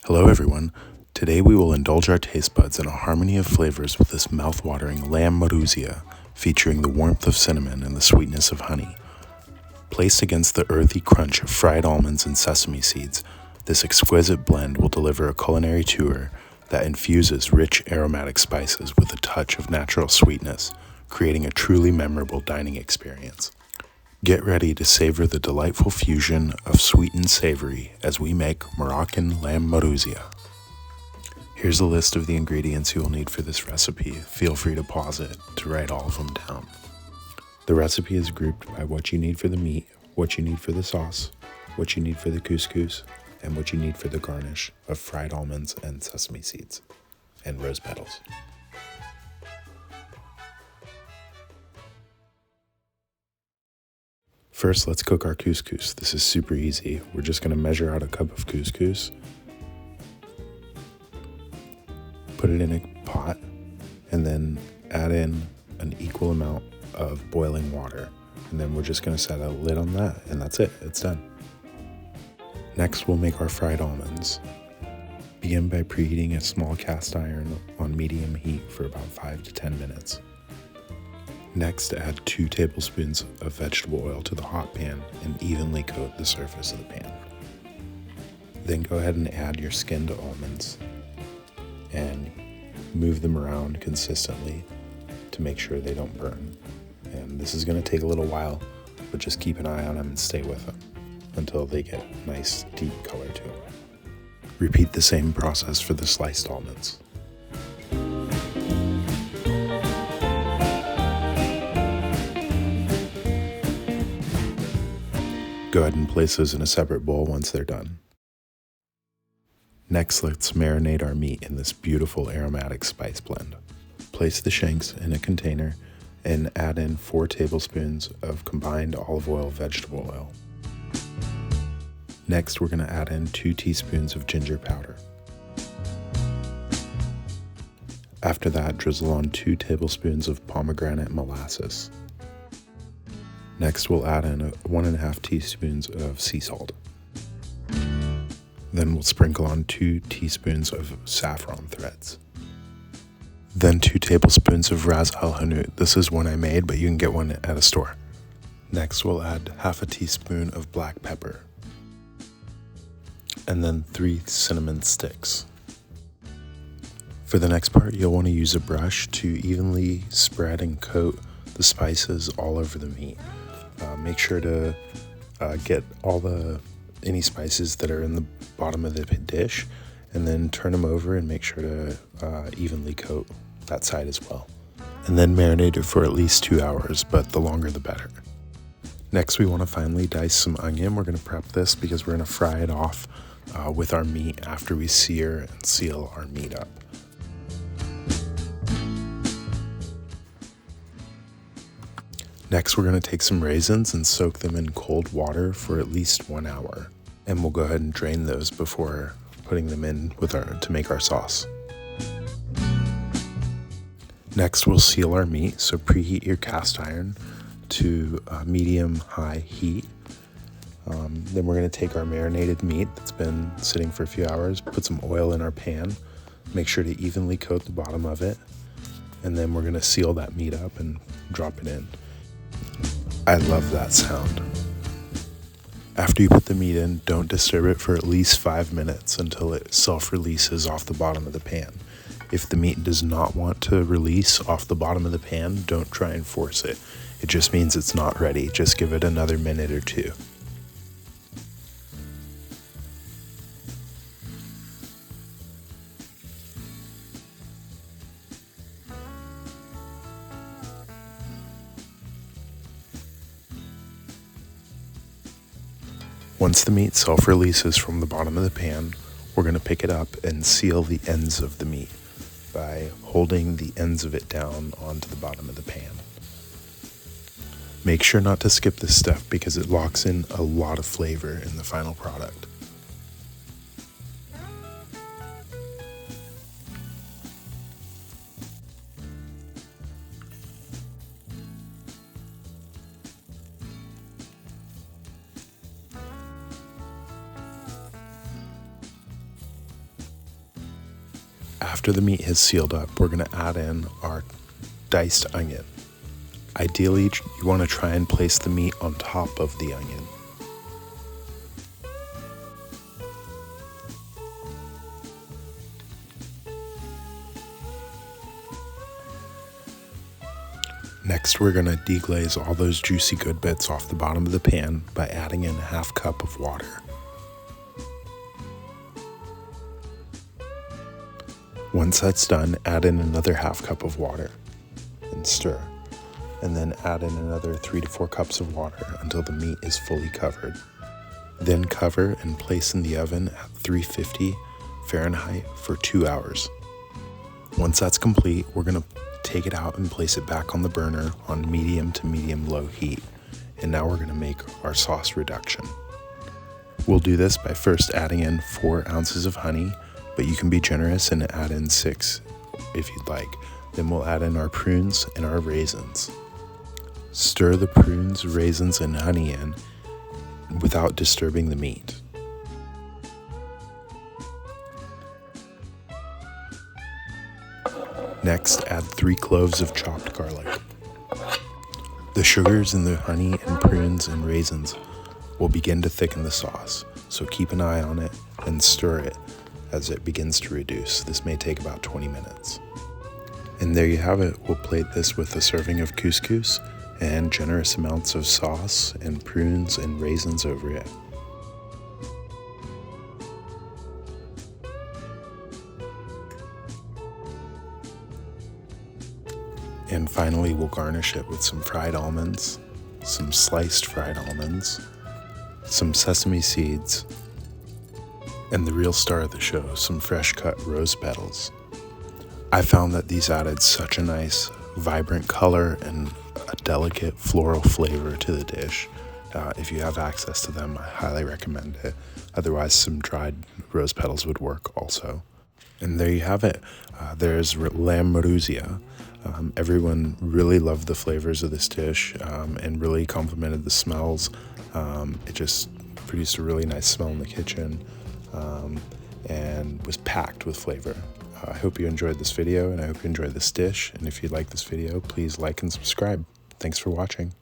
Hello everyone. Today we will indulge our taste buds in a harmony of flavors with this mouth-watering lamb maruzia, featuring the warmth of cinnamon and the sweetness of honey. Placed against the earthy crunch of fried almonds and sesame seeds, this exquisite blend will deliver a culinary tour that infuses rich aromatic spices with a touch of natural sweetness, creating a truly memorable dining experience. Get ready to savor the delightful fusion of sweet and savory as we make Moroccan lamb maruzia. Here's a list of the ingredients you will need for this recipe. Feel free to pause it to write all of them down. The recipe is grouped by what you need for the meat, what you need for the sauce, what you need for the couscous, and what you need for the garnish of fried almonds and sesame seeds and rose petals. First, let's cook our couscous. This is super easy. We're just going to measure out a cup of couscous, put it in a pot, and then add in an equal amount of boiling water. And then we're just going to set a lid on that, and that's it. It's done. Next, we'll make our fried almonds. Begin by preheating a small cast iron on medium heat for about 5 to 10 minutes. Next, add 2 tablespoons of vegetable oil to the hot pan and evenly coat the surface of the pan. Then go ahead and add your skinned almonds and move them around consistently to make sure they don't burn. And this is going to take a little while, but just keep an eye on them and stay with them until they get nice deep color to them. Repeat the same process for the sliced almonds. Go ahead and place those in a separate bowl once they're done. Next, let's marinate our meat in this beautiful aromatic spice blend. Place the shanks in a container and add in 4 tablespoons of combined olive oil, vegetable oil. Next, we're going to add in 2 teaspoons of ginger powder. After that, drizzle on 2 tablespoons of pomegranate molasses. Next, we'll add in 1.5 teaspoons of sea salt. Then we'll sprinkle on 2 teaspoons of saffron threads. Then 2 tablespoons of Ras el Hanout. This is one I made, but you can get one at a store. Next, we'll add half a teaspoon of black pepper. And then 3 cinnamon sticks. For the next part, you'll want to use a brush to evenly spread and coat the spices all over the meat. Make sure to get any spices that are in the bottom of the dish, and then turn them over and make sure to evenly coat that side as well. And then marinate it for at least 2 hours, but the longer the better. Next, we want to finely dice some onion. We're going to prep this because we're going to fry it off with our meat after we sear and seal our meat up. Next, we're going to take some raisins and soak them in cold water for at least 1 hour. And we'll go ahead and drain those before putting them in to make our sauce. Next, we'll seal our meat, so preheat your cast iron to medium-high heat. Then we're going to take our marinated meat that's been sitting for a few hours, put some oil in our pan, make sure to evenly coat the bottom of it, and then we're going to seal that meat up and drop it in. I love that sound. After you put the meat in, don't disturb it for at least 5 minutes until it self-releases off the bottom of the pan. If the meat does not want to release off the bottom of the pan, don't try and force it. It just means it's not ready. Just give it another minute or 2. Once the meat self-releases from the bottom of the pan, we're going to pick it up and seal the ends of the meat by holding the ends of it down onto the bottom of the pan. Make sure not to skip this step because it locks in a lot of flavor in the final product. After the meat has sealed up, we're going to add in our diced onion. Ideally, you want to try and place the meat on top of the onion. Next, we're going to deglaze all those juicy good bits off the bottom of the pan by adding in a half cup of water. Once that's done, add in another half cup of water and stir. And then add in another 3 to 4 cups of water until the meat is fully covered. Then cover and place in the oven at 350 Fahrenheit for 2 hours. Once that's complete, we're going to take it out and place it back on the burner on medium to medium-low heat. And now we're going to make our sauce reduction. We'll do this by first adding in 4 ounces of honey, but you can be generous and add in 6 if you'd like. Then we'll add in our prunes and our raisins. Stir the prunes, raisins, and honey in without disturbing the meat. Next, add 3 cloves of chopped garlic. The sugars in the honey and prunes and raisins will begin to thicken the sauce, so keep an eye on it and stir it as it begins to reduce. This may take about 20 minutes. And there you have it. We'll plate this with a serving of couscous and generous amounts of sauce and prunes and raisins over it. And finally, we'll garnish it with some fried almonds, some sliced fried almonds, some sesame seeds, and the real star of the show, some fresh cut rose petals. I found that these added such a nice, vibrant color and a delicate floral flavor to the dish. If you have access to them, I highly recommend it. Otherwise, some dried rose petals would work also. And there you have it. There's lamb marrow. Everyone really loved the flavors of this dish and really complimented the smells. It just produced a really nice smell in the kitchen and was packed with flavor. I hope you enjoyed this video, and I hope you enjoyed this dish. And if you like this video, please like and subscribe. Thanks for watching.